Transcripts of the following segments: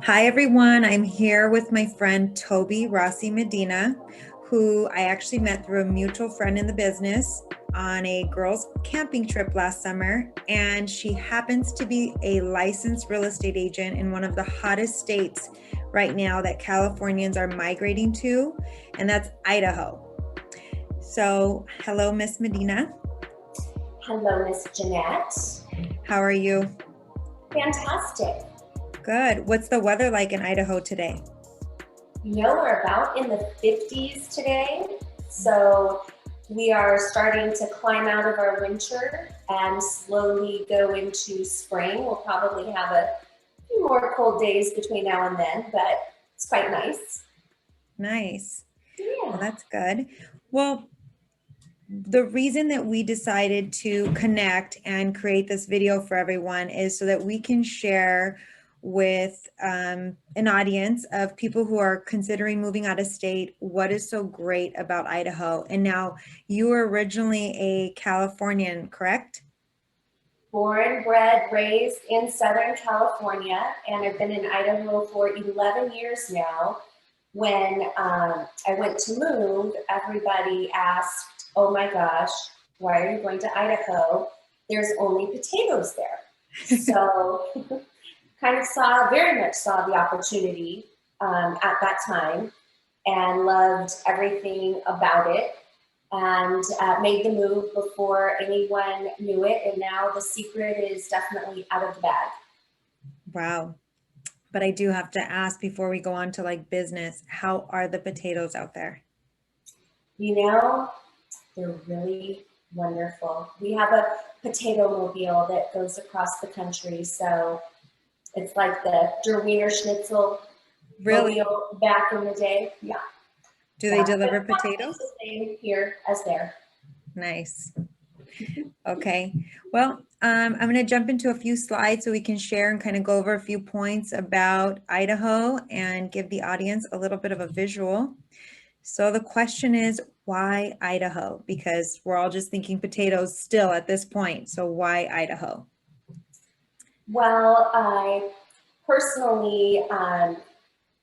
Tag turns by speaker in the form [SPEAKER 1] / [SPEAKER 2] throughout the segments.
[SPEAKER 1] Hi, everyone. I'm here with my friend Tobie Rossi-Medina, who I actually met through a mutual friend in the business on a girls' camping trip last summer. And she happens to be a licensed real estate agent in one of the hottest states right now that Californians are migrating to, and that's Idaho. So, hello, Miss Medina.
[SPEAKER 2] Hello, Miss Jeannette.
[SPEAKER 1] How are you?
[SPEAKER 2] Fantastic.
[SPEAKER 1] Good. What's the weather like in Idaho today?
[SPEAKER 2] We're about in the 50s today, so we are starting to climb out of our winter and slowly go into spring. We'll probably have a few more cold days between now and then, but it's quite nice.
[SPEAKER 1] Nice. Well,
[SPEAKER 2] Yeah.
[SPEAKER 1] that's good. Well, the reason that we decided to connect and create this video for everyone is so that we can share with an audience of people who are considering moving out of state what is so great about Idaho. And now you were originally a Californian, correct?
[SPEAKER 2] Born, bred, raised in Southern California, and I've been in Idaho for 11 years now. When I went to move, everybody asked, "Oh my gosh, why are you going to Idaho? There's only potatoes there." So, very much saw the opportunity at that time and loved everything about it and made the move before anyone knew it. And now the secret is definitely out of the bag.
[SPEAKER 1] Wow. But I do have to ask before we go on to like business, how are the potatoes out there?
[SPEAKER 2] You know, they're really wonderful. We have a potato mobile that goes across the country. So it's like the Der Wiener Schnitzel
[SPEAKER 1] Really?
[SPEAKER 2] mobile back in the day. Yeah.
[SPEAKER 1] Do they
[SPEAKER 2] Yeah. But
[SPEAKER 1] deliver
[SPEAKER 2] it's not quite
[SPEAKER 1] potatoes?
[SPEAKER 2] the same here as there.
[SPEAKER 1] Nice. Okay. Well, I'm going to jump into a few slides so we can share and kind of go over a few points about Idaho and give the audience a little bit of a visual. So the question is, why Idaho? Because we're all just thinking potatoes still at this point. So why Idaho?
[SPEAKER 2] Well, I personally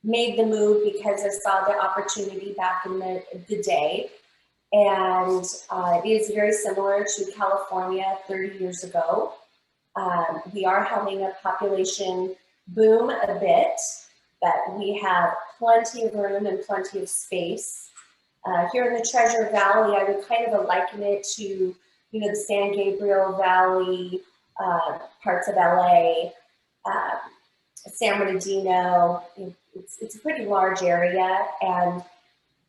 [SPEAKER 2] made the move because I saw the opportunity back in the day. And it is very similar to California 30 years ago. We are having a population boom a bit, but we have plenty of room and plenty of space. Here in the Treasure Valley, I would kind of liken it to, the San Gabriel Valley, parts of LA, uh, San Bernardino. It's a pretty large area, and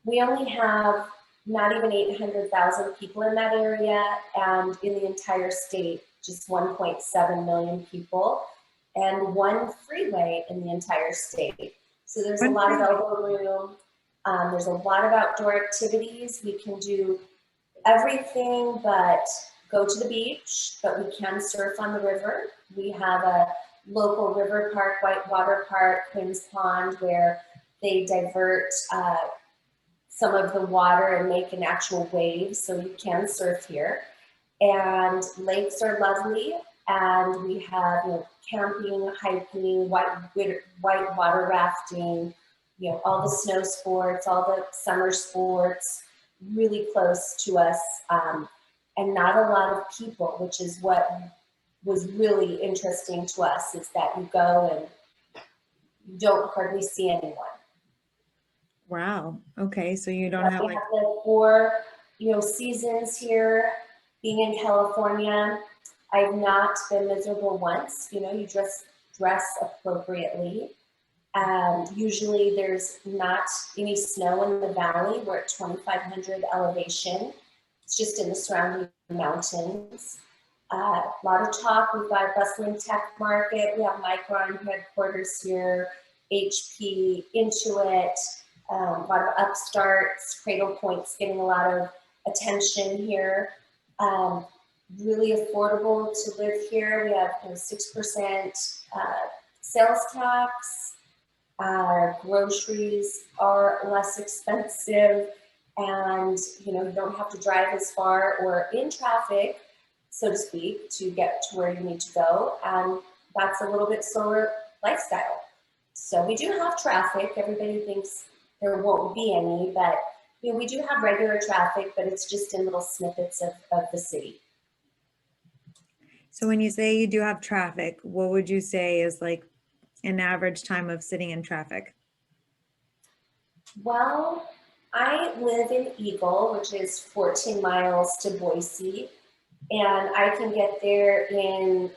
[SPEAKER 2] we only have not even 800,000 people in that area, and in the entire state, just 1.7 million people, and one freeway in the entire state. So there's a
[SPEAKER 1] One
[SPEAKER 2] lot of
[SPEAKER 1] freeway.
[SPEAKER 2] elbow room. There's a lot of outdoor activities. We can do everything but go to the beach, but we can surf on the river. We have a local river park, Whitewater Park, Quinns Pond, where they divert some of the water and make an actual wave, so you can surf here. And lakes are lovely, and we have camping, hiking, white water rafting, all the snow sports, all the summer sports, really close to us, and not a lot of people, which is what was really interesting to us, is that you go and you don't hardly see anyone.
[SPEAKER 1] Wow. Okay. So you don't have
[SPEAKER 2] We
[SPEAKER 1] like,
[SPEAKER 2] have the four, seasons here. Being in California, I've not been miserable once. You dress appropriately. And usually there's not any snow in the valley. We're at 2,500 elevation. It's just in the surrounding mountains. A lot of talk. We've got a bustling tech market. We have Micron headquarters here, HP, Intuit, a lot of upstarts, Cradle Point's getting a lot of attention here. Um, really affordable to live here. We have 6% sales tax. Our groceries are less expensive, and you don't have to drive as far or in traffic, so to speak, to get to where you need to go. And that's a little bit slower lifestyle. So we do have traffic. Everybody thinks there won't be any, but we do have regular traffic, but it's just in little snippets of the city.
[SPEAKER 1] So when you say you do have traffic, what would you say is like an average time of sitting in traffic?
[SPEAKER 2] Well, I live in Eagle, which is 14 miles to Boise, and I can get there in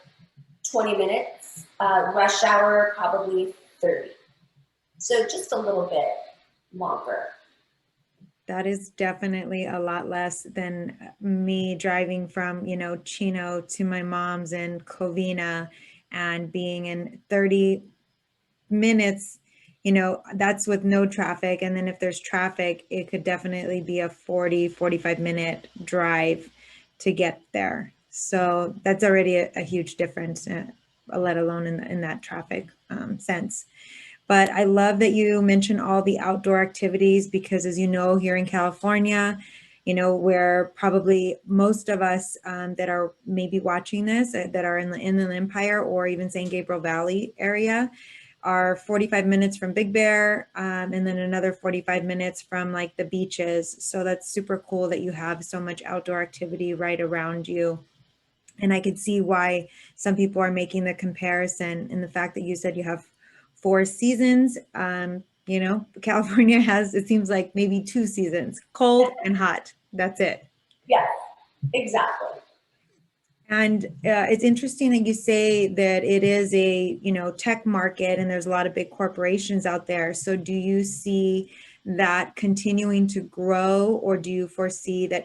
[SPEAKER 2] 20 minutes. Rush hour, probably 30. So just a little bit longer.
[SPEAKER 1] That is definitely a lot less than me driving from, Chino to my mom's in Covina and being in 30 minutes, that's with no traffic. And then if there's traffic, it could definitely be a 40, 45 minute drive to get there. So that's already a huge difference, let alone in that traffic sense. But I love that you mentioned all the outdoor activities because, as you know, here in California, where probably most of us that are maybe watching this that are in the Inland Empire or even San Gabriel Valley area are 45 minutes from Big Bear, and then another 45 minutes from like the beaches. So that's super cool that you have so much outdoor activity right around you. And I could see why some people are making the comparison in the fact that you said you have four seasons. California has, it seems like maybe two seasons, cold and hot. That's it.
[SPEAKER 2] Yes, exactly.
[SPEAKER 1] And it's interesting that you say that it is a, tech market and there's a lot of big corporations out there. So do you see that continuing to grow, or do you foresee that,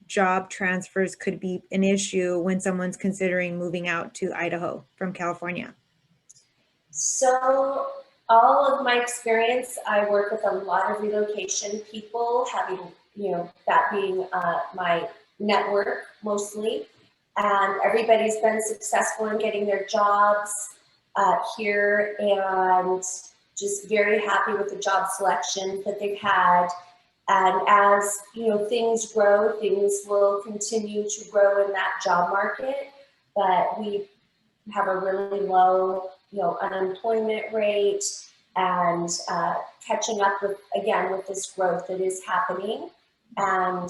[SPEAKER 1] job transfers could be an issue when someone's considering moving out to Idaho from California?
[SPEAKER 2] So all of my experience, I work with a lot of relocation people, having, that being my network mostly. And everybody's been successful in getting their jobs here and just very happy with the job selection that they've had. And as things grow, things will continue to grow in that job market. But we have a really low, unemployment rate, and catching up with, again, with this growth that is happening, and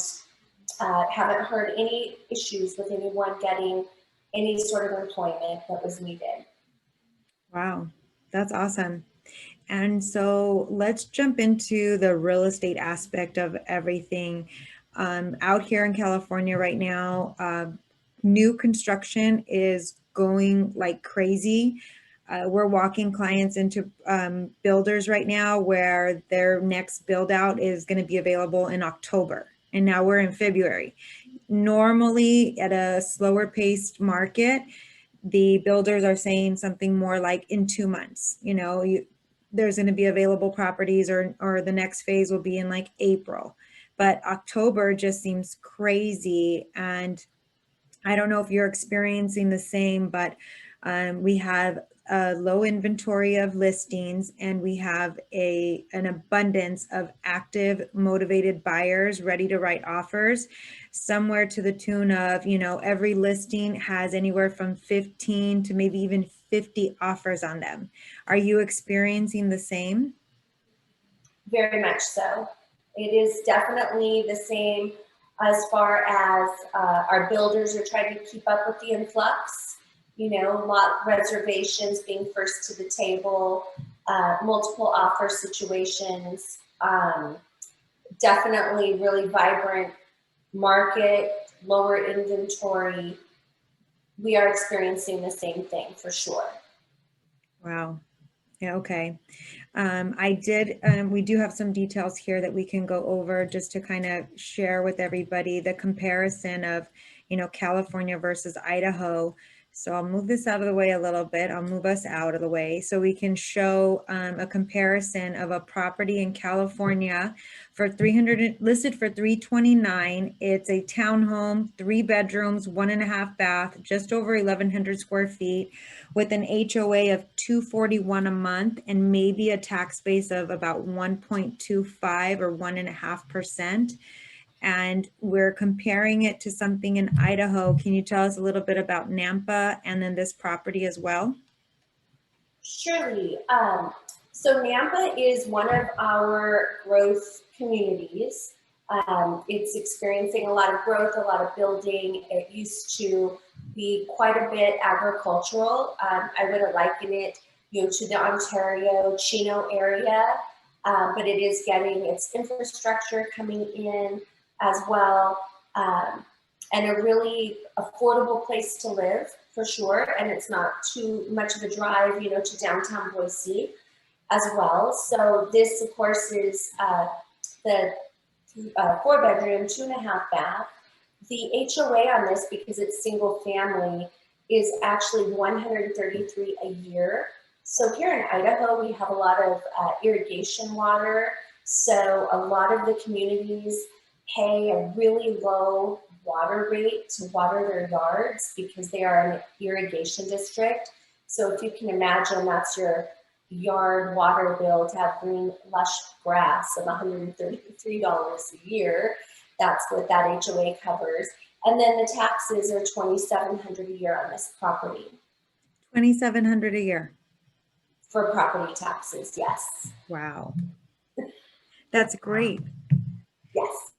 [SPEAKER 2] haven't heard any issues with anyone getting any sort of employment that was needed.
[SPEAKER 1] Wow, that's awesome. And so let's jump into the real estate aspect of everything. Out here in California right now, new construction is going like crazy. We're walking clients into builders right now where their next build out is going to be available in October. And now we're in February. Normally, at a slower paced market, the builders are saying something more like in 2 months. There's going to be available properties, or the next phase will be in like April. But October just seems crazy. And I don't know if you're experiencing the same, but we have a low inventory of listings, and we have an abundance of active, motivated buyers ready to write offers, somewhere to the tune of, every listing has anywhere from 15 to maybe even 50 offers on them. Are you experiencing the same?
[SPEAKER 2] Very much so. It is definitely the same as far as our builders are trying to keep up with the influx. Lot reservations being first to the table, multiple offer situations, definitely really vibrant market, lower inventory. We are experiencing the same thing for sure.
[SPEAKER 1] Wow. Yeah, okay. We do have some details here that we can go over just to kind of share with everybody the comparison of, California versus Idaho. So I'll move this out of the way a little bit. I'll move us out of the way so we can show a comparison of a property in California for 300, listed for 329. It's a townhome, 3 bedrooms, 1.5 bath, just over 1,100 square feet, with an HOA of $241 a month and maybe a tax base of about 1.25 or 1.5%. And we're comparing it to something in Idaho. Can you tell us a little bit about Nampa and then this property as well?
[SPEAKER 2] Surely. So Nampa is one of our growth communities. It's experiencing a lot of growth, a lot of building. It used to be quite a bit agricultural. I would liken it, to the Ontario Chino area, but it is getting its infrastructure coming in as well, and a really affordable place to live for sure. And it's not too much of a drive, to downtown Boise as well. So this, of course, is the 4-bedroom, 2.5 bath. The HOA on this, because it's single family, is actually $133 a year. So here in Idaho, we have a lot of irrigation water. So a lot of the communities pay a really low water rate to water their yards because they are an irrigation district. So if you can imagine, that's your yard water bill to have green, lush grass of $133 a year. That's what that HOA covers. And then the taxes are $2,700 a year on this property.
[SPEAKER 1] $2,700 a year.
[SPEAKER 2] For property taxes, yes.
[SPEAKER 1] Wow. That's great.
[SPEAKER 2] Yes.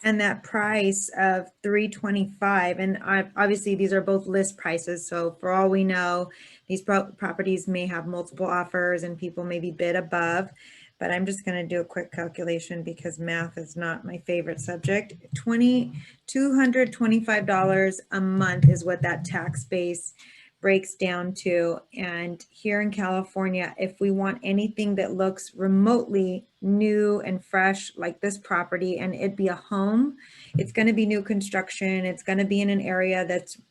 [SPEAKER 1] And that price of $325, and obviously these are both list prices. So for all we know, these properties may have multiple offers and people may be bid above, but I'm just going to do a quick calculation because math is not my favorite subject. $225 a month is what that tax base breaks down to. And here in California, if we want anything that looks remotely new and fresh like this property, and it'd be a home, it's going to be new construction, it's going to be in an area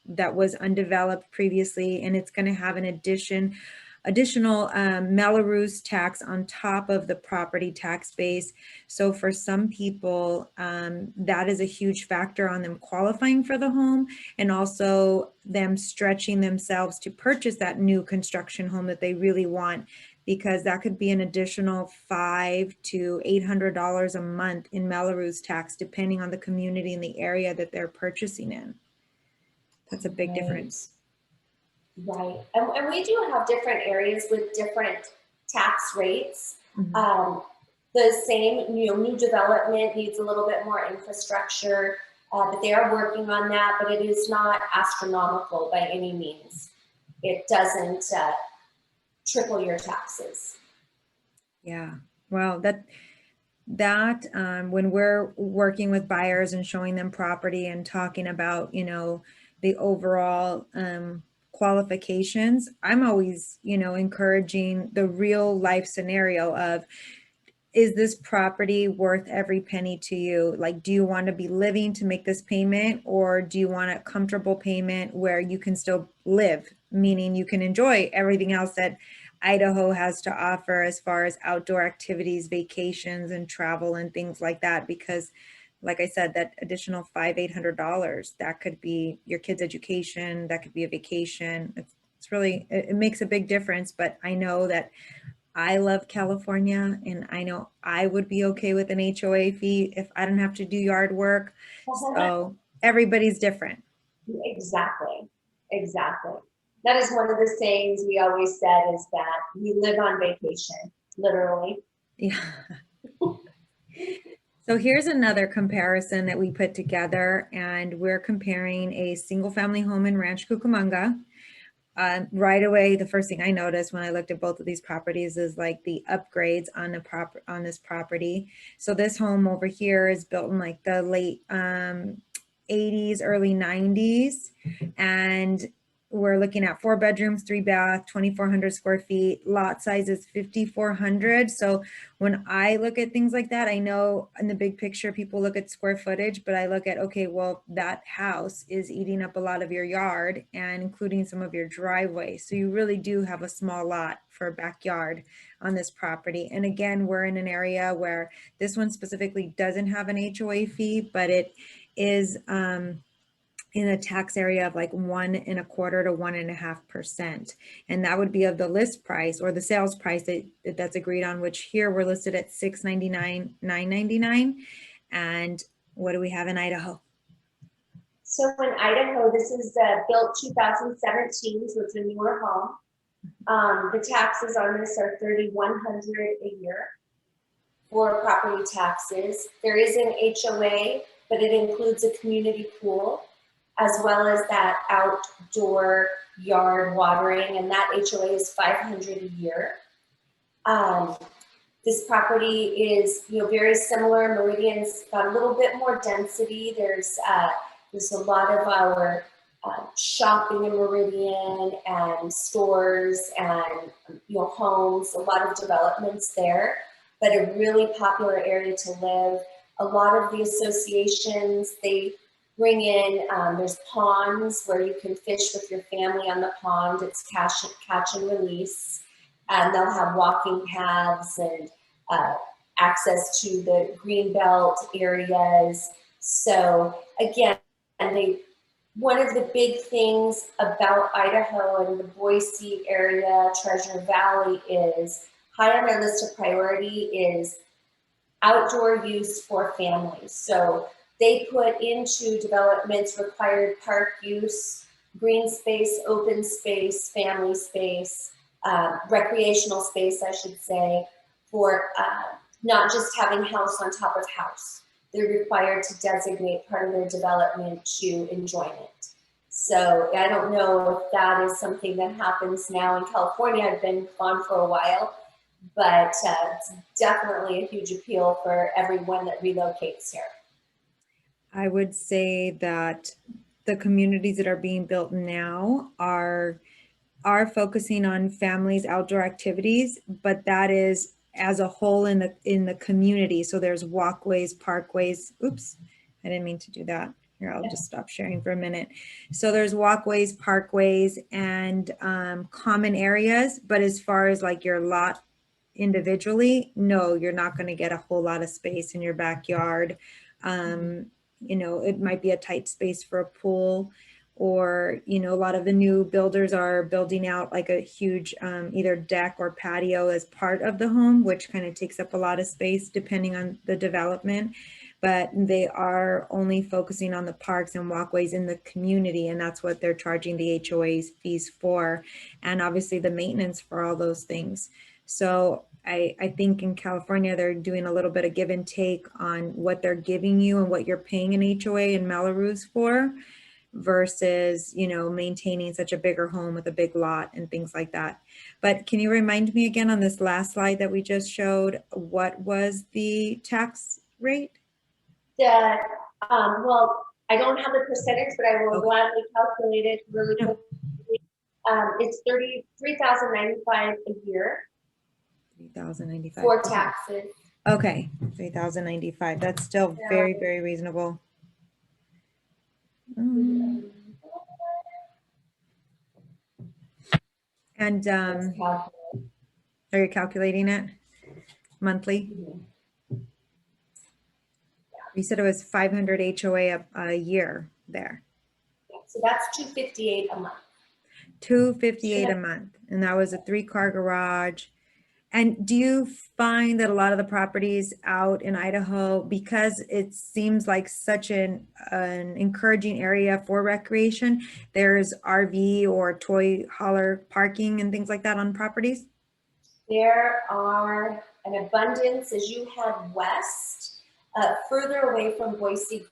[SPEAKER 1] that was undeveloped previously, and it's going to have an additional Melrose tax on top of the property tax base. So for some people, that is a huge factor on them qualifying for the home, and also them stretching themselves to purchase that new construction home that they really want, because that could be an additional $500 to $800 a month in Melrose tax, depending on the community and the area that they're purchasing in. That's a big difference.
[SPEAKER 2] Right. And we do have different areas with different tax rates. Mm-hmm. The same, new development needs a little bit more infrastructure, but they are working on that, but it is not astronomical by any means. It doesn't triple your taxes.
[SPEAKER 1] Yeah. Well, that when we're working with buyers and showing them property and talking about, the overall qualifications, I'm always, encouraging the real life scenario of, is this property worth every penny to you? Like, do you want to be living to make this payment, or do you want a comfortable payment where you can still live, meaning you can enjoy everything else that Idaho has to offer as far as outdoor activities, vacations, and travel and things like that? Because like I said, that additional $500-800, that could be your kid's education, that could be a vacation. It's really, it makes a big difference. But I know that I love California, and I know I would be okay with an HOA fee if I don't have to do yard work. So everybody's different.
[SPEAKER 2] Exactly. That is one of the sayings we always said, is that we live on vacation, literally.
[SPEAKER 1] Yeah. So here's another comparison that we put together, and we're comparing a single family home in Ranch Cucamonga. Right away, the first thing I noticed when I looked at both of these properties is like the upgrades on this property. So this home over here is built in like the late 80s, early 90s, and we're looking at 4 bedrooms, 3 bath, 2,400 square feet. Lot size is 5,400. So when I look at things like that, I know in the big picture, people look at square footage, but I look at, okay, well, that house is eating up a lot of your yard and including some of your driveway. So you really do have a small lot for a backyard on this property. And again, we're in an area where this one specifically doesn't have an HOA fee, but it is, in a tax area of like 1.25% to 1.5%. And that would be of the list price or the sales price that's agreed on, which here we're listed at $699, $999. And what do we have in Idaho?
[SPEAKER 2] So in Idaho, this is built 2017, so it's a newer home. The taxes on this are $3,100 a year for property taxes. There is an HOA, but it includes a community pool as well as that outdoor yard watering, and that HOA is $500 a year. This property is, very similar. Meridian's got a little bit more density. There's a lot of our shopping in Meridian and stores and homes, a lot of developments there, but a really popular area to live. A lot of the associations, they bring in, there's ponds where you can fish with your family on the pond. It's catch and release. And they'll have walking paths and access to the green belt areas. So again, one of the big things about Idaho and the Boise area, Treasure Valley, is high on our list of priority is outdoor use for families. So they put into developments required park use, green space, open space, family space, recreational space, I should say, for not just having house on top of house. They're required to designate part of their development to enjoyment. So I don't know if that is something that happens now in California. I've been gone for a while, but it's definitely a huge appeal for everyone that relocates here.
[SPEAKER 1] I would say that the communities that are being built now are focusing on families' outdoor activities, but that is as a whole in the community. So there's walkways, parkways. Oops, I didn't mean to do that. Here, I'll just stop sharing for a minute. So there's walkways, parkways, and common areas. But as far as like your lot individually, no, you're not going to get a whole lot of space in your backyard. It might be a tight space for a pool, or a lot of the new builders are building out like a huge either deck or patio as part of the home, which kind of takes up a lot of space depending on the development. But they are only focusing on the parks and walkways in the community, and that's what they're charging the HOAs fees for, and obviously the maintenance for all those things. So I think in California, they're doing a little bit of give and take on what they're giving you and what you're paying an HOA and Melrose for, versus, maintaining such a bigger home with a big lot and things like that. But can you remind me again on this last slide that we just showed, what was the tax rate?
[SPEAKER 2] Well, I don't have the percentage, but I will gladly calculate it really quickly. It's $33,095 a year.
[SPEAKER 1] $3,095
[SPEAKER 2] for taxes.
[SPEAKER 1] Okay, $3,095. That's still very, very reasonable. And are you calculating it monthly? You said it was 500 HOA a year there.
[SPEAKER 2] So that's $258 a month.
[SPEAKER 1] $258 a month, and that was a 3-car garage. And do you find that a lot of the properties out in Idaho, because it seems like such an encouraging area for recreation, there's RV or toy hauler parking and things like that on properties?
[SPEAKER 2] There are an abundance as you head west, further away from Boise,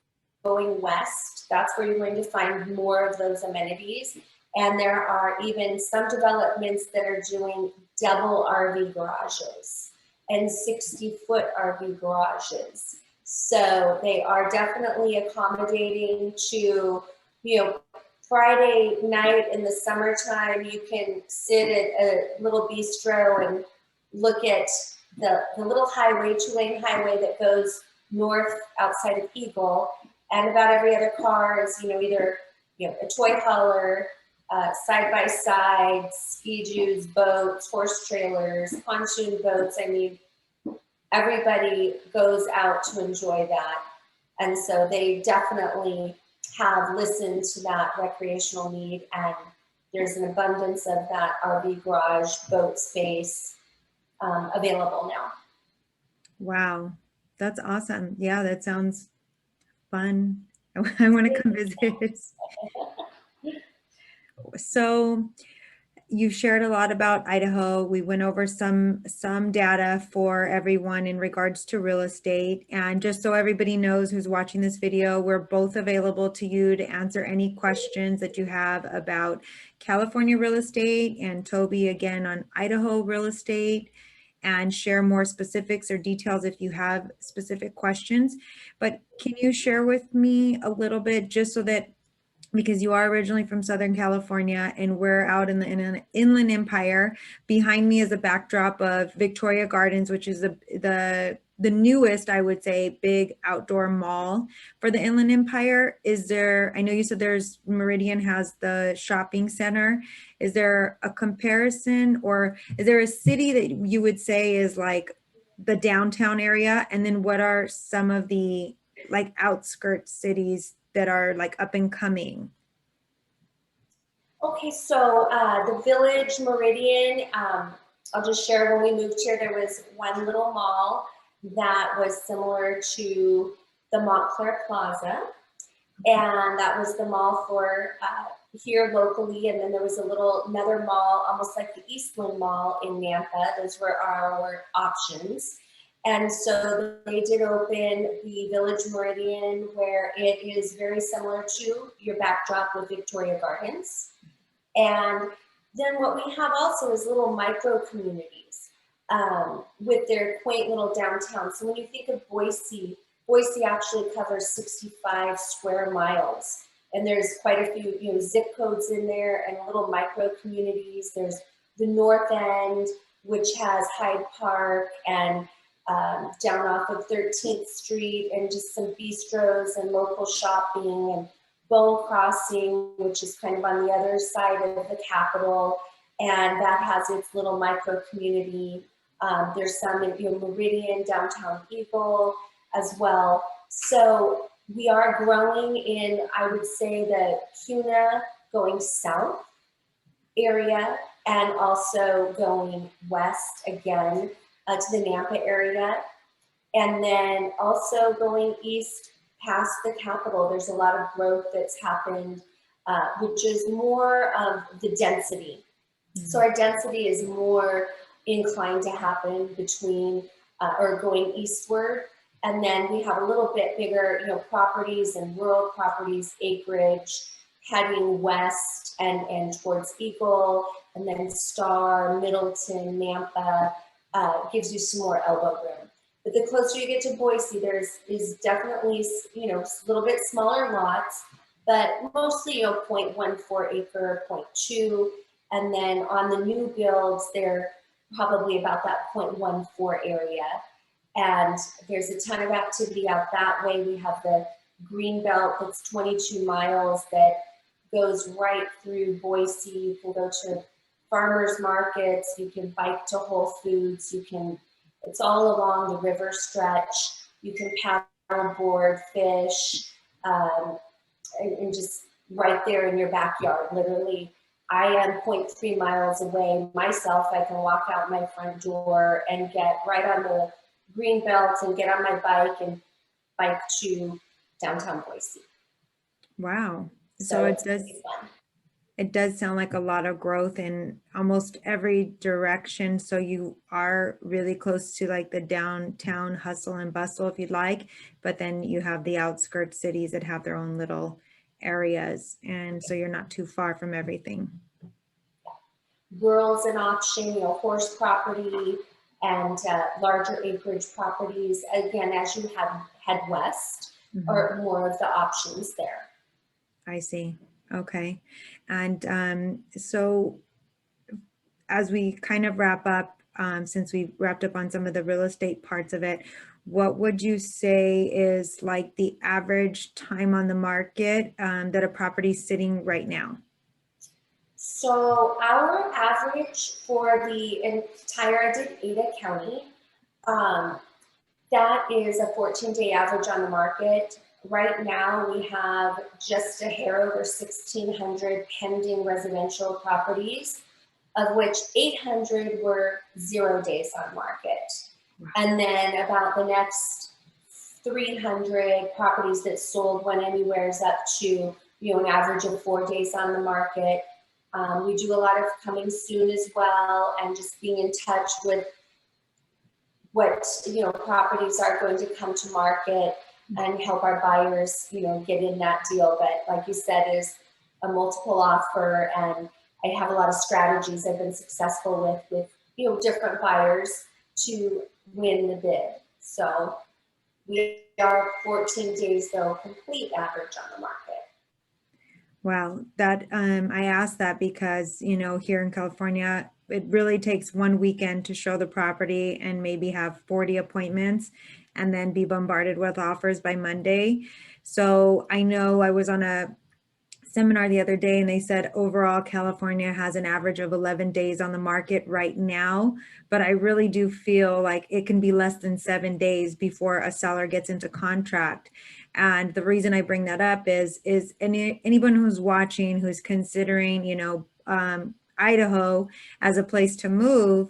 [SPEAKER 2] going west. That's where you're going to find more of those amenities. And there are even some developments that are doing double RV garages and 60-foot RV garages. So they are definitely accommodating to, Friday night in the summertime, you can sit at a little bistro and look at the little highway, 2-lane highway that goes north outside of Eagle. And about every other car is, either, a toy hauler, side-by-side, ski-doos, boats, horse trailers, pontoon boats. I mean, everybody goes out to enjoy that. And so they definitely have listened to that recreational need, and there's an abundance of that RV garage, boat space available now.
[SPEAKER 1] Wow, that's awesome. Yeah, that sounds fun. I want to come visit. So, you've shared a lot about Idaho. We went over some data for everyone in regards to real estate. And just so everybody knows who's watching this video, we're both available to you to answer any questions that you have about California real estate, and Tobie again on Idaho real estate, and share more specifics or details if you have specific questions. But can you share with me a little bit, just so that, because you are originally from Southern California and we're out in the Inland Empire. Behind me is a backdrop of Victoria Gardens, which is the newest, I would say, big outdoor mall for the Inland Empire. Is there, I know you said there's Meridian has the shopping center. Is there a comparison, or is there a city that you would say is like the downtown area? And then what are some of the like outskirts cities that are like up and coming?
[SPEAKER 2] Okay, so the Village Meridian, I'll just share, when we moved here, there was one little mall that was similar to the Montclair Plaza. And that was the mall for here locally. And then there was another mall, almost like the Eastland Mall in Nampa. Those were our options. And so they did open the Village Meridian, where it is very similar to your backdrop with Victoria Gardens. And then what we have also is little micro communities with their quaint little downtown. So when you think of Boise, Boise actually covers 65 square miles. And there's quite a few, zip codes in there and little micro communities. There's the North End, which has Hyde Park, and down off of 13th Street, and just some bistros and local shopping, and Bone Crossing, which is kind of on the other side of the Capitol, and that has its little micro community. There's some in Meridian, downtown Eagle as well. So we are growing in, I would say, the Kuna going south area, and also going west again to the Nampa area, and then also going east past the Capitol. There's a lot of growth that's happened, which is more of the density. Mm-hmm. So our density is more inclined to happen between or going eastward. And then we have a little bit bigger, properties and rural properties, acreage, heading west and towards Eagle, and then Star, Middleton, Nampa, gives you some more elbow room. But the closer you get to Boise, is definitely, a little bit smaller lots, but mostly, 0.14 acre, 0.2. And then on the new builds, they're probably about that 0.14 area. And there's a ton of activity out that way. We have the green belt that's 22 miles that goes right through Boise. You can go to farmers markets, you can bike to Whole Foods, it's all along the river stretch. You can paddleboard, fish, and just right there in your backyard, literally. I am 0.3 miles away myself. I can walk out my front door and get right on the green belt and get on my bike and bike to downtown Boise.
[SPEAKER 1] Wow. So it does sound like a lot of growth in almost every direction. So you are really close to like the downtown hustle and bustle, if you'd like, but then you have the outskirts cities that have their own little areas. And so you're not too far from everything.
[SPEAKER 2] Rural's an option, horse property and larger acreage properties. Again, as you head west, mm-hmm. are more of the options there.
[SPEAKER 1] I see. Okay. And so as we kind of wrap up, since we wrapped up on some of the real estate parts of it, what would you say is like the average time on the market that a property is sitting right now?
[SPEAKER 2] So our average for the entire Ada County, that is a 14-day average on the market. Right now, we have just a hair over 1,600 pending residential properties, of which 800 were 0 days on market. Wow. And then about the next 300 properties that sold went anywhere up to, an average of 4 days on the market. We do a lot of coming soon as well, and just being in touch with what, properties are going to come to market and help our buyers, get in that deal. But like you said, there's a multiple offer, and I have a lot of strategies I've been successful with, different buyers to win the bid. So we are 14 days though complete average on the market.
[SPEAKER 1] Wow, that I asked that because, here in California, it really takes one weekend to show the property and maybe have 40 appointments and then be bombarded with offers by Monday. So I know I was on a seminar the other day and they said overall California has an average of 11 days on the market right now, but I really do feel like it can be less than 7 days before a seller gets into contract. And the reason I bring that up is anyone who's watching who's considering, Idaho as a place to move,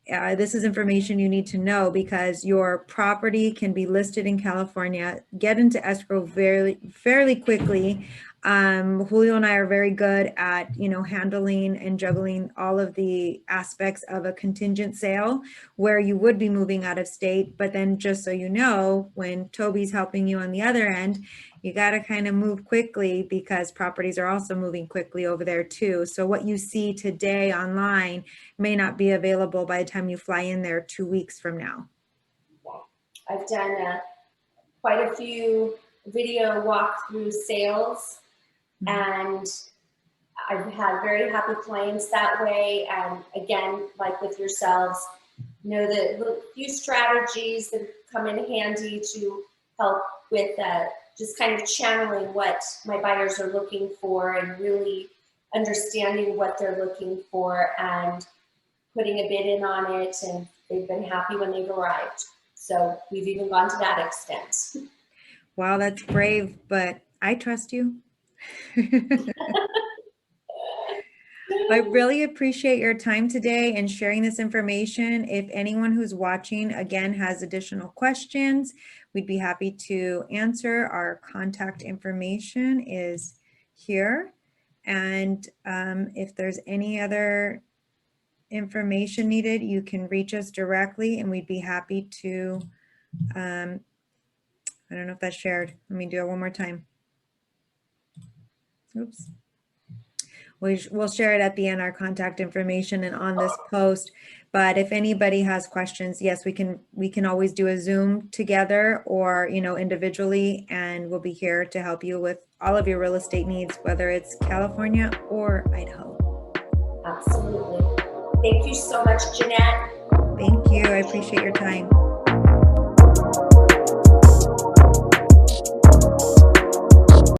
[SPEAKER 1] this is information you need to know because your property can be listed in California, get into escrow fairly quickly. Julio and I are very good at, handling and juggling all of the aspects of a contingent sale where you would be moving out of state. But then just so you know, when Tobie's helping you on the other end, you got to kind of move quickly because properties are also moving quickly over there too. So what you see today online may not be available by the time you fly in there 2 weeks from now.
[SPEAKER 2] I've done quite a few video walkthrough sales, and I've had very happy clients that way. And again, like with yourselves, the few strategies that come in handy to help with just kind of channeling what my buyers are looking for and really understanding what they're looking for and putting a bid in on it, and they've been happy when they've arrived. So we've even gone to that extent.
[SPEAKER 1] Wow, that's brave, but I trust you. I really appreciate your time today and sharing this information. If anyone who's watching, again, has additional questions, we'd be happy to answer. Our contact information is here. And if there's any other information needed, you can reach us directly and we'd be happy to, I don't know if that's shared. Let me do it one more time. Oops. We'll share it at the end, our contact information and on this post. But if anybody has questions, yes, we can always do a Zoom together or, individually, and we'll be here to help you with all of your real estate needs, whether it's California or Idaho.
[SPEAKER 2] Absolutely. Thank you so much, Jeannette.
[SPEAKER 1] Thank you. I appreciate your time.